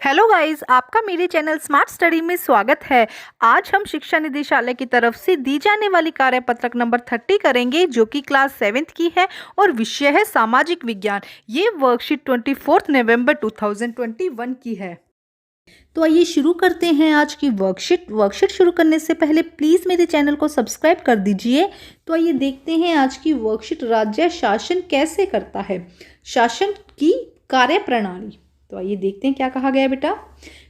Hello guys, आपका मेरे channel smart study में स्वागत है। आज हम शिक्षा निदेशालय की तरफ से दी जाने वाली कार्यपत्रक नंबर 30 करेंगे, जो कि क्लास 7th की है और विषय है सामाजिक विज्ञान। ये वर्कशीट 24 नवंबर 2021 की है। तो आइए शुरू करते हैं आज की वर्कशीट शुरू करने से पहले प्लीज़ मेरे चैनल को सब्सक्राइब कर दीजिए। तो आइए देखते हैं आज की वर्कशीट, राज्य शासन कैसे करता है, शासन की कार्यप्रणाली। तो आइए देखते हैं क्या कहा गया है बेटा।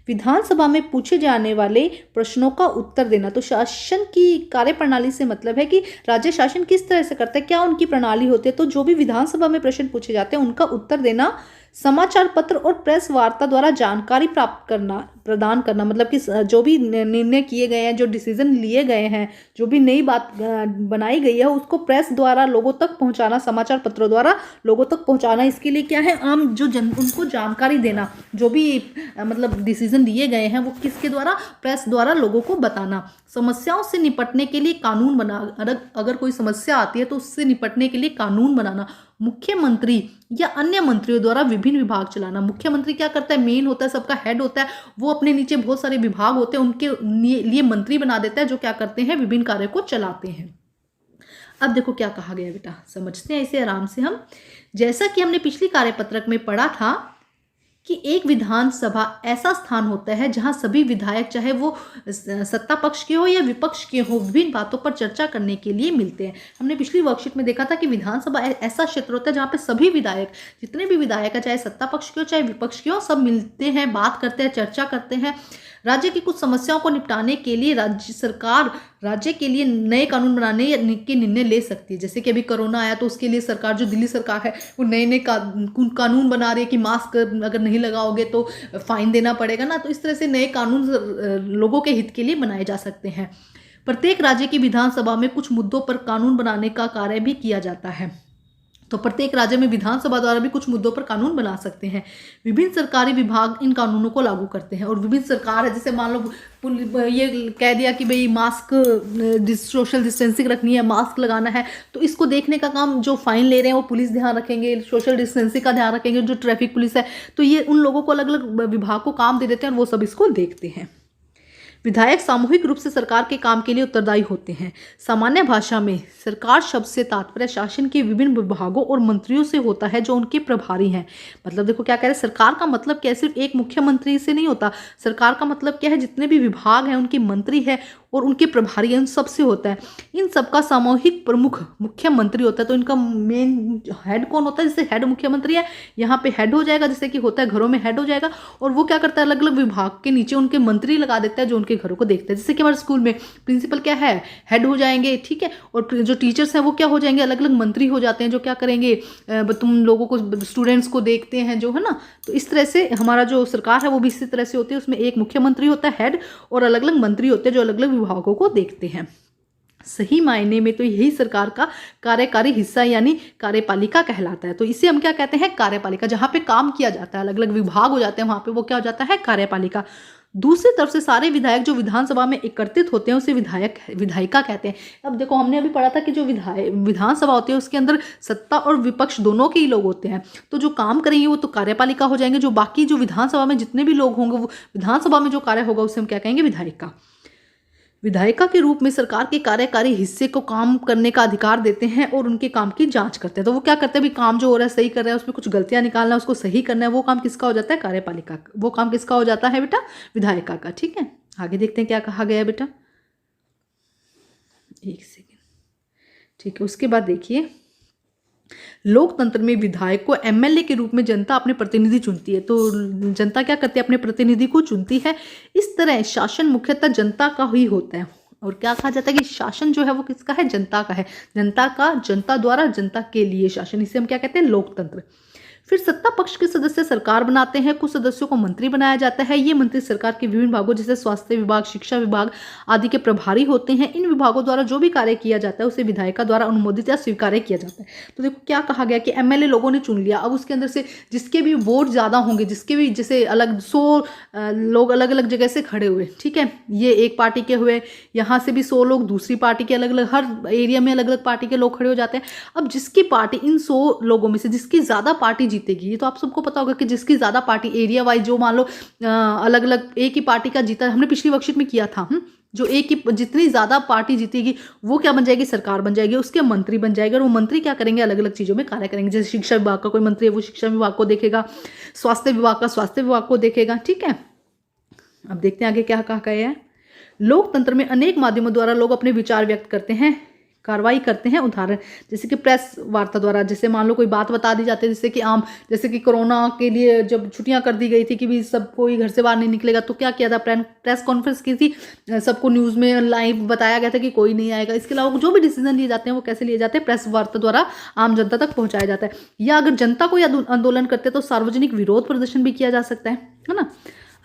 विधानसभा में पूछे जाने वाले प्रश्नों का उत्तर देना। तो शासन की कार्यप्रणाली से मतलब है कि राज्य शासन किस तरह से करता है, क्या उनकी प्रणाली होती है। तो जो भी विधानसभा में प्रश्न पूछे जाते हैं उनका उत्तर देना, समाचार पत्र और प्रेस वार्ता द्वारा जानकारी प्राप्त करना, प्रदान करना, मतलब कि जो भी निर्णय किए गए हैं, जो डिसीजन लिए गए हैं, जो भी नई बात बनाई गई है उसको प्रेस द्वारा लोगों तक पहुंचाना, समाचार पत्रों द्वारा लोगों तक पहुंचाना। इसके लिए क्या है, आम जो उनको जानकारी देना, जो भी मतलब डिसीजन लिए गए हैं वो किसके द्वारा, प्रेस द्वारा लोगों को बताना। समस्याओं से निपटने के लिए कानून बना, अगर कोई समस्या आती है तो उससे निपटने के लिए कानून बनाना। मुख्यमंत्री या अन्य मंत्रियों द्वारा विभिन्न विभाग चलाना। मुख्यमंत्री क्या करता है, मेन होता है, सबका हेड होता है, वो अपने नीचे बहुत सारे विभाग होते हैं, उनके लिए मंत्री बना देता है, जो क्या करते हैं, विभिन्न कार्यों को चलाते हैं। अब देखो क्या कहा गया बेटा, समझते हैं इसे आराम से हम। जैसा कि हमने पिछली कार्यपत्रक में पढ़ा था कि एक विधानसभा ऐसा स्थान होता है जहां सभी विधायक, चाहे वो सत्ता पक्ष के हो या विपक्ष के हो, विभिन्न बातों पर चर्चा करने के लिए मिलते हैं। हमने पिछली वर्कशीट में देखा था कि विधानसभा ऐसा क्षेत्र होता है जहां पे सभी विधायक, जितने भी विधायक है, चाहे सत्ता पक्ष के हो चाहे विपक्ष के हो, सब मिलते हैं, बात करते हैं, चर्चा करते हैं। राज्य की कुछ समस्याओं को निपटाने के लिए राज्य सरकार राज्य के लिए नए कानून बनाने के निर्णय ले सकती है। जैसे कि अभी कोरोना आया तो उसके लिए सरकार, जो दिल्ली सरकार है, वो नए कानून बना रही है कि मास्क अगर नहीं लगाओगे तो फाइन देना पड़ेगा ना। तो इस तरह से नए कानून लोगों के हित के लिए बनाए जा सकते हैं। प्रत्येक राज्य की विधानसभा में कुछ मुद्दों पर कानून बनाने का कार्य भी किया जाता है। तो प्रत्येक राज्य में विधानसभा द्वारा भी कुछ मुद्दों पर कानून बना सकते हैं। विभिन्न सरकारी विभाग इन कानूनों को लागू करते हैं। और विभिन्न सरकार है, जैसे मान लो ये कह दिया कि भाई मास्क, सोशल डिस्टेंसिंग रखनी है, मास्क लगाना है, तो इसको देखने का काम जो फाइन ले रहे हैं वो पुलिस ध्यान रखेंगे, सोशल डिस्टेंसिंग का ध्यान रखेंगे, जो ट्रैफिक पुलिस है, तो ये उन लोगों को अलग अलग विभाग को काम दे देते हैं और वो सब इसको देखते हैं। विधायक सामूहिक रूप से सरकार के काम के लिए उत्तरदायी होते हैं। सामान्य भाषा में सरकार शब्द से तात्पर्य शासन के विभिन्न विभागों और मंत्रियों से होता है जो उनके प्रभारी हैं। मतलब देखो क्या कह रहे हैं, सरकार का मतलब क्या है, सिर्फ एक मुख्यमंत्री से नहीं होता। सरकार का मतलब क्या है, जितने भी विभाग हैं, उनके मंत्री है और उनके प्रभारी हैं, उन सब से होता है। इन सबका सामूहिक प्रमुख मुख्यमंत्री होता है। तो इनका मेन हेड कौन होता है, जैसे हेड मुख्यमंत्री है, यहाँ पे हेड हो जाएगा, जैसे कि होता है घरों में हेड हो जाएगा, और वो क्या करता है, अलग अलग विभाग के नीचे उनके मंत्री लगा देता है जो उनके घरों को देखते हैं। जैसे कि हमारे स्कूल में प्रिंसिपल क्या है, हेड हो जाएंगे, ठीक है, और जो टीचर्स हैं वो क्या हो जाएंगे, अलग अलग मंत्री हो जाते हैं, जो क्या करेंगे, तुम लोगों को, स्टूडेंट्स को देखते हैं, जो है ना। तो इस तरह से हमारा जो सरकार है वो भी इसी तरह से होती है। उसमें एक मुख्यमंत्री होता है हेड, और अलग अलग मंत्री होते हैं जो अलग अलग विभागों को देखते हैं। सही मायने में तो यही सरकार का कार्यकारी हिस्सा यानी कार्यपालिका कहलाता है। तो इसे हम क्या कहते हैं, कार्यपालिका। जहाँ पे काम किया जाता है, अलग अलग विभाग हो जाते हैं, वहाँ पे वो क्या हो जाता है, कार्यपालिका। दूसरी तरफ से सारे विधायक जो विधानसभा में एकत्रित होते हैं उसे विधायिका कहते हैं। अब देखो हमने अभी पढ़ा था कि जो विधानसभा होती है उसके अंदर सत्ता और विपक्ष दोनों के ही लोग होते हैं। तो जो काम करेंगे वो तो कार्यपालिका हो जाएंगे। जो बाकी जो विधानसभा में जितने भी लोग होंगे, वो विधानसभा में जो कार्य होगा उसे हम क्या कहेंगे, विधायिका। विधायिका के रूप में सरकार के कार्यकारी हिस्से को काम करने का अधिकार देते हैं और उनके काम की जांच करते हैं। तो वो क्या करते हैं, भी काम जो हो रहा है सही कर रहा है, उसमें कुछ गलतियां निकालना है, उसको सही करना है, वो काम किसका हो जाता है, कार्यपालिका का। वो काम किसका हो जाता है बेटा, विधायिका का। ठीक है, आगे देखते हैं क्या कहा गया बेटा, एक सेकेंड। ठीक है, उसके बाद देखिए, लोकतंत्र में विधायक को एमएलए के रूप में जनता अपने प्रतिनिधि चुनती है। तो जनता क्या करती है, अपने प्रतिनिधि को चुनती है। इस तरह शासन मुख्यतः जनता का ही होता है। और क्या कहा जाता है कि शासन जो है वो किसका है, जनता का है। जनता का, जनता द्वारा जनता के लिए शासन, इसे हम क्या कहते हैं, लोकतंत्र। फिर सत्ता पक्ष के सदस्य सरकार बनाते हैं। कुछ सदस्यों को मंत्री बनाया जाता है। ये मंत्री सरकार के विभिन्न विभागों जैसे स्वास्थ्य विभाग, शिक्षा विभाग आदि के प्रभारी होते हैं। इन विभागों द्वारा जो भी कार्य किया जाता है उसे विधायिका द्वारा अनुमोदित या स्वीकार किया जाता है। तो देखो क्या कहा गया कि एमएलए लोगों ने चुन लिया। अब उसके अंदर से जिसके भी वोट ज़्यादा होंगे, जिसके भी, जैसे अलग 100 लोग अलग अलग जगह से खड़े हुए, ठीक है, ये एक पार्टी के हुए, यहाँ से भी 100 लोग दूसरी पार्टी के, अलग अलग हर एरिया में अलग अलग पार्टी के लोग खड़े हो जाते हैं। अब जिसकी पार्टी इन 100 लोगों में से जिसकी ज़्यादा पार्टी जीतेगी? ये तो आप सबको पता होगा कि जिसकी ज़्यादा पार्टी एरिया वाइज, जो मान लो अलग अलग एक ही पार्टी का जीता, हमने पिछली वर्कशीट में किया था, जो एक ही जितनी ज़्यादा पार्टी जीतेगी वो क्या बन जाएगी? सरकार बन जाएगी, उसके मंत्री बन जाएगा। और वो मंत्री क्या करेंगे? अलग अलग चीज़ों में कार्य करेंगे। जैसे शिक्षा विभाग का कोई मंत्री है वो शिक्षा विभाग को देखेगा, स्वास्थ्य विभाग का स्वास्थ्य विभाग को देखेगा। ठीक है, अब देखते हैं आगे क्या कहा गया है। लोकतंत्र में अनेक माध्यमों द्वारा लोग अपने विचार व्यक्त करते हैं, कार्रवाई करते हैं। उदाहरण जैसे कि प्रेस वार्ता द्वारा, जैसे मान लो कोई बात बता दी जाती है, जैसे कि जैसे कि कोरोना के लिए जब छुट्टियां कर दी गई थी कि भी सब कोई घर से बाहर नहीं निकलेगा, तो क्या किया था? प्रेस कॉन्फ्रेंस की थी, सबको न्यूज़ में लाइव बताया गया था कि कोई नहीं आएगा। इसके अलावा जो भी डिसीजन लिए जाते हैं वो कैसे लिए जाते हैं? प्रेस वार्ता द्वारा आम जनता तक पहुंचाया जाता है। या अगर जनता कोई आंदोलन करते हैं तो सार्वजनिक विरोध प्रदर्शन भी किया जा सकता है ना।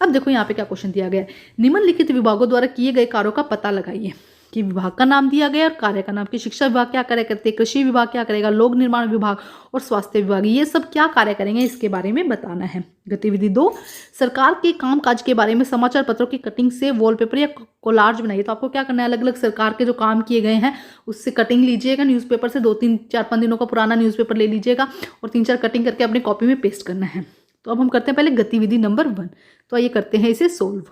अब देखो यहाँ पे क्या क्वेश्चन दिया गया है। निम्नलिखित विभागों द्वारा किए गए कार्यों का पता लगाइए। कि विभाग का नाम दिया गया और कार्य का नाम, कि शिक्षा विभाग क्या कार्य करते हैं, कृषि विभाग क्या करेगा, लोक निर्माण विभाग और स्वास्थ्य विभाग ये सब क्या कार्य करेंगे, इसके बारे में बताना है। गतिविधि 2, सरकार के कामकाज के बारे में समाचार पत्रों की कटिंग से वॉलपेपर या कोलाज बनाइए। तो आपको क्या करना है? अलग अलग सरकार के जो काम किए गए हैं उससे कटिंग लीजिएगा, न्यूज़पेपर से 2-3-4-5 दिनों का पुराना न्यूज़पेपर ले लीजिएगा और 3-4 कटिंग करके अपनी कॉपी में पेस्ट करना है। तो अब हम करते हैं पहले गतिविधि नंबर 1। तो आइए करते हैं इसे सोल्व।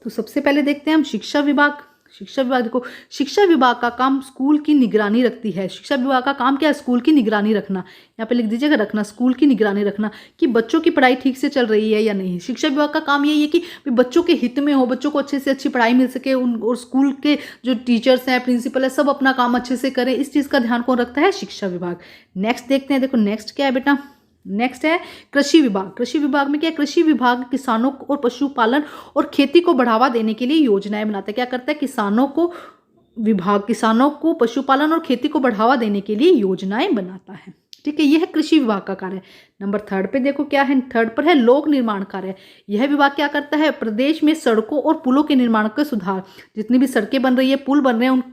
तो सबसे पहले देखते हैं हम शिक्षा विभाग। शिक्षा विभाग देखो, शिक्षा विभाग का काम स्कूल की निगरानी रखती है। शिक्षा विभाग का काम क्या है? स्कूल की निगरानी रखना। यहाँ पे लिख दीजिएगा रखना, स्कूल की निगरानी रखना कि बच्चों की पढ़ाई ठीक से चल रही है या नहीं। शिक्षा विभाग का काम यही है कि बच्चों के हित में हो, बच्चों को अच्छे से अच्छी पढ़ाई मिल सके, और स्कूल के जो टीचर्स हैं, प्रिंसिपल है, सब अपना काम अच्छे से करें। इस चीज़ का ध्यान कौन रखता है? शिक्षा विभाग। नेक्स्ट देखते हैं, देखो नेक्स्ट क्या है बेटा? नेक्स्ट है कृषि विभाग। कृषि विभाग में क्या है? कृषि विभाग किसानों और पशुपालन और खेती को बढ़ावा देने के लिए योजनाएं बनाता है। क्या करता है? किसानों को पशुपालन और खेती को बढ़ावा देने के लिए योजनाएं बनाता है। ठीक है, यह है कृषि विभाग का कार्य। नंबर 3 पे देखो क्या है? 3 पर है लोक निर्माण कार्य। यह विभाग क्या करता है? प्रदेश में सड़कों और पुलों के निर्माण का सुधार, जितनी भी सड़कें बन रही है, पुल बन रहे हैं,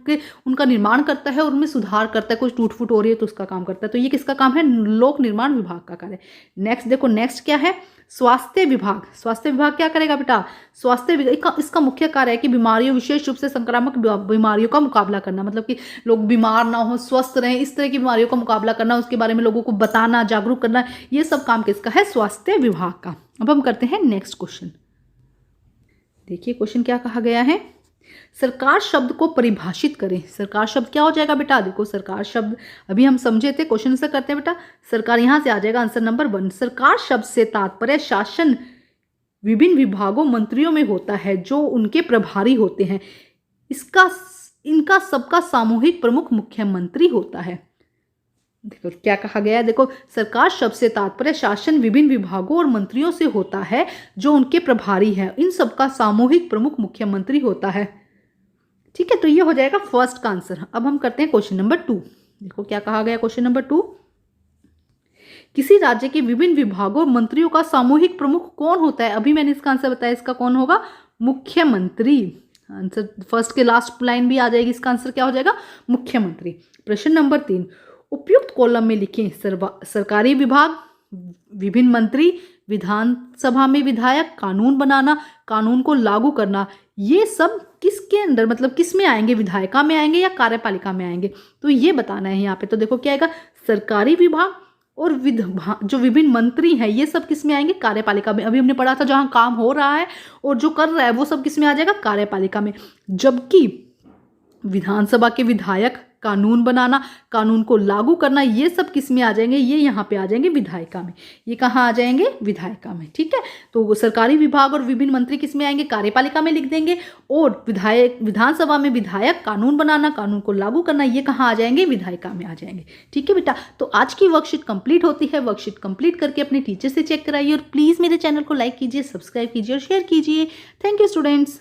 उनका निर्माण करता है और उनमें सुधार करता है। कुछ टूट फूट हो रही है तो उसका काम करता है। तो ये किसका काम है? लोक निर्माण विभाग का कार्य। नेक्स्ट देखो, नेक्स्ट क्या है? स्वास्थ्य विभाग। स्वास्थ्य विभाग क्या करेगा बेटा? स्वास्थ्य विभाग इसका मुख्य कार्य है कि बीमारियों, विशेष रूप से संक्रामक बीमारियों का मुकाबला करना, मतलब कि लोग बीमार ना हो, स्वस्थ रहें, इस तरह की बीमारियों का मुकाबला करना, उसके बारे में लोगों को बताना, जागरूक करना, ये सब काम किसका है? स्वास्थ्य विभाग का। अब हम करते हैं नेक्स्ट क्वेश्चन। देखिए क्वेश्चन क्या कहा गया है? सरकार शब्द को परिभाषित करें। सरकार शब्द क्या हो जाएगा बेटा? देखो सरकार शब्द अभी हम समझे थे, क्वेश्चन से करते हैं बेटा। सरकार यहां से आ जाएगा आंसर नंबर 1। सरकार शब्द से तात्पर्य शासन विभिन्न विभागों, मंत्रियों में होता है जो उनके प्रभारी होते हैं। इनका सबका सामूहिक प्रमुख मुख्यमंत्री होता है। देखो क्या कहा गया है? देखो सरकार शब्द से तात्पर्य शासन विभिन्न विभागों और मंत्रियों से होता है जो उनके प्रभारी हैं। इन सबका सामूहिक प्रमुख मुख्यमंत्री होता है। ठीक है, तो ये हो जाएगा फर्स्ट का आंसर। अब हम करते हैं क्वेश्चन नंबर 2। देखो क्या कहा गया क्वेश्चन नंबर 2। किसी राज्य के विभिन्न विभागों और मंत्रियों का सामूहिक प्रमुख कौन होता है? अभी मैंने इसका आंसर बताया, इसका कौन होगा? मुख्यमंत्री। आंसर फर्स्ट के लास्ट लाइन भी आ जाएगी, इसका आंसर क्या हो जाएगा? मुख्यमंत्री। प्रश्न नंबर 3, उपयुक्त कॉलम में लिखें सरकारी विभाग, विभिन्न मंत्री, विधानसभा में विधायक, कानून बनाना, कानून को लागू करना, ये सब किसके अंदर, मतलब किस में आएंगे? विधायिका में आएंगे या कार्यपालिका में आएंगे? तो ये बताना है यहाँ पे। तो देखो क्या आएगा? सरकारी विभाग और जो विभिन्न मंत्री हैं ये सब किस में आएंगे? कार्यपालिका में। अभी हमने पढ़ा था जहाँ काम हो रहा है और जो कर रहा है वो सब किस में आ जाएगा? कार्यपालिका में। जबकि विधानसभा के विधायक, कानून बनाना, कानून को लागू करना, ये सब किस में आ जाएंगे? ये यहाँ पे आ जाएंगे विधायिका में। ये कहाँ आ जाएंगे? विधायिका में। ठीक है, तो सरकारी विभाग और विभिन्न मंत्री किस में आएंगे? कार्यपालिका में लिख देंगे। और विधानसभा में विधायक, कानून बनाना, कानून को लागू करना, ये कहाँ आ जाएंगे? विधायिका में आ जाएंगे। ठीक है बेटा, तो आज की वर्कशीट कंप्लीट होती है। वर्कशीट कंप्लीट करके अपने टीचर से चेक कराइए और प्लीज़ मेरे चैनल को लाइक कीजिए, सब्सक्राइब कीजिए और शेयर कीजिए। Thank you students.